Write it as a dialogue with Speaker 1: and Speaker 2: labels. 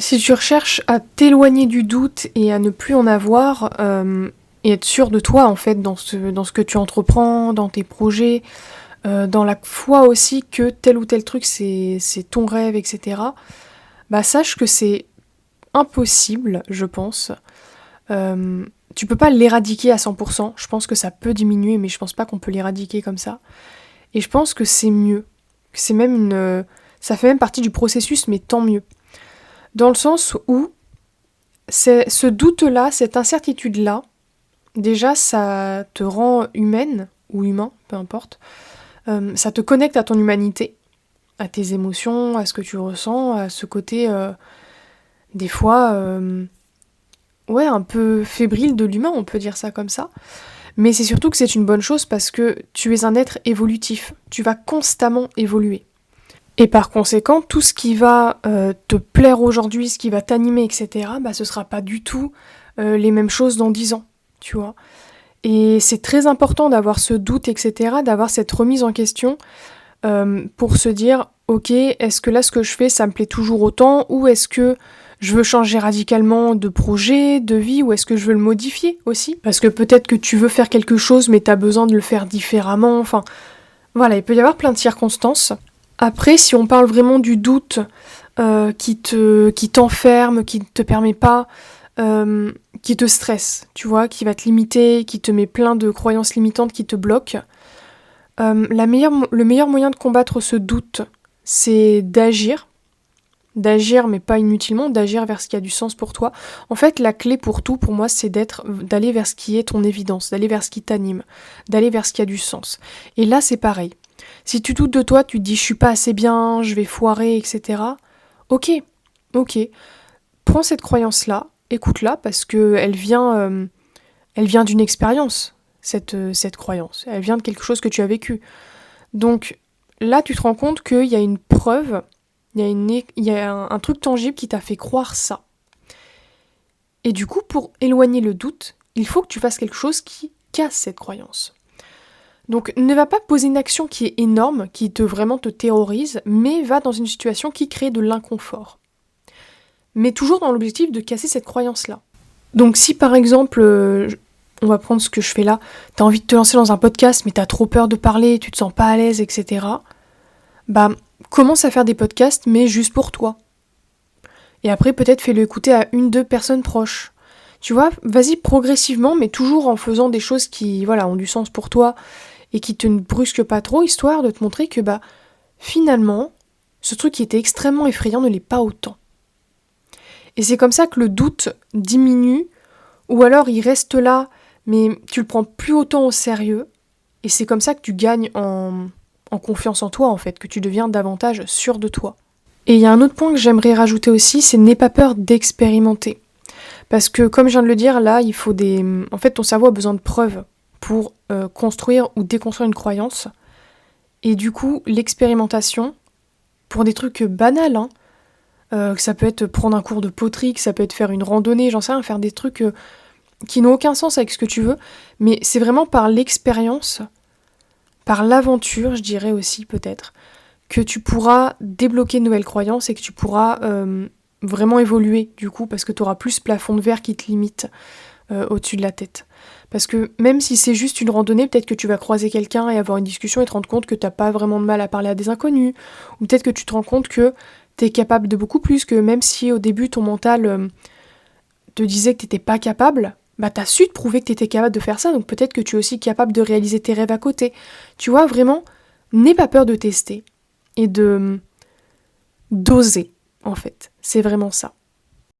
Speaker 1: Si tu recherches à t'éloigner du doute et à ne plus en avoir, et être sûr de toi en fait dans ce que tu entreprends, dans tes projets, dans la foi aussi que tel ou tel truc c'est ton rêve, etc. Bah sache que c'est impossible, je pense. Tu peux pas l'éradiquer à 100%, je pense que ça peut diminuer, mais je pense pas qu'on peut l'éradiquer comme ça. Et je pense que c'est mieux. C'est même ça fait même partie du processus, mais tant mieux. Dans le sens où ce doute-là, cette incertitude-là, déjà ça te rend humaine, ou humain, peu importe. Ça te connecte à ton humanité, à tes émotions, à ce que tu ressens, à ce côté, des fois, ouais, un peu fébrile de l'humain, on peut dire ça comme ça. Mais c'est surtout que c'est une bonne chose parce que tu es un être évolutif. Tu vas constamment évoluer. Et par conséquent, tout ce qui va te plaire aujourd'hui, ce qui va t'animer, etc., bah, ce sera pas du tout les mêmes choses dans 10 ans, tu vois. Et c'est très important d'avoir ce doute, etc., d'avoir cette remise en question pour se dire, ok, est-ce que là, ce que je fais, ça me plaît toujours autant, ou est-ce que je veux changer radicalement de projet, de vie, ou est-ce que je veux le modifier aussi? Parce que peut-être que tu veux faire quelque chose, mais t'as besoin de le faire différemment, enfin, voilà, il peut y avoir plein de circonstances. Après, si on parle vraiment du doute qui t'enferme, qui ne te permet pas, qui te stresse, tu vois, qui va te limiter, qui te met plein de croyances limitantes qui te bloquent, le meilleur moyen de combattre ce doute, c'est d'agir. D'agir, mais pas inutilement, d'agir vers ce qui a du sens pour toi. En fait, la clé pour tout, pour moi, c'est d'aller vers ce qui est ton évidence, d'aller vers ce qui t'anime, d'aller vers ce qui a du sens. Et là, c'est pareil. Si tu doutes de toi, tu te dis je suis pas assez bien, je vais foirer, etc. Ok, ok. Prends cette croyance-là, écoute-la, parce que elle vient d'une expérience, cette croyance. Elle vient de quelque chose que tu as vécu. Donc là, tu te rends compte qu'il y a une preuve, il y a un truc tangible qui t'a fait croire ça. Et du coup, pour éloigner le doute, il faut que tu fasses quelque chose qui casse cette croyance. Donc ne va pas poser une action qui est énorme, qui vraiment te terrorise, mais va dans une situation qui crée de l'inconfort. Mais toujours dans l'objectif de casser cette croyance-là. Donc si par exemple, on va prendre ce que je fais là, t'as envie de te lancer dans un podcast, mais t'as trop peur de parler, tu te sens pas à l'aise, etc. Bah, commence à faire des podcasts, mais juste pour toi. Et après, peut-être fais-le écouter à 1-2 personnes proches. Tu vois, vas-y progressivement, mais toujours en faisant des choses qui, voilà, ont du sens pour toi et qui te ne brusquent pas trop, histoire de te montrer que, bah, finalement, ce truc qui était extrêmement effrayant ne l'est pas autant. Et c'est comme ça que le doute diminue, ou alors il reste là, mais tu le prends plus autant au sérieux, et c'est comme ça que tu gagnes en confiance en toi, en fait, que tu deviens davantage sûr de toi. Et il y a un autre point que j'aimerais rajouter aussi, c'est n'aie pas peur d'expérimenter. Parce que, comme je viens de le dire, là, il faut en fait, ton cerveau a besoin de preuves pour construire ou déconstruire une croyance. Et du coup, l'expérimentation, pour des trucs banals, hein, que ça peut être prendre un cours de poterie, que ça peut être faire une randonnée, j'en sais rien, faire des trucs qui n'ont aucun sens avec ce que tu veux, mais c'est vraiment par l'expérience, par l'aventure, je dirais aussi peut-être, que tu pourras débloquer de nouvelles croyances et que tu pourras vraiment évoluer du coup, parce que tu auras plus ce plafond de verre qui te limite au-dessus de la tête. Parce que même si c'est juste une randonnée, peut-être que tu vas croiser quelqu'un et avoir une discussion et te rendre compte que t'as pas vraiment de mal à parler à des inconnus, ou peut-être que tu te rends compte que t'es capable de beaucoup plus, que même si au début ton mental te disait que t'étais pas capable, bah t'as su te prouver que t'étais capable de faire ça, donc peut-être que tu es aussi capable de réaliser tes rêves à côté. Tu vois, vraiment, n'aie pas peur de tester et d'oser, en fait. C'est vraiment ça.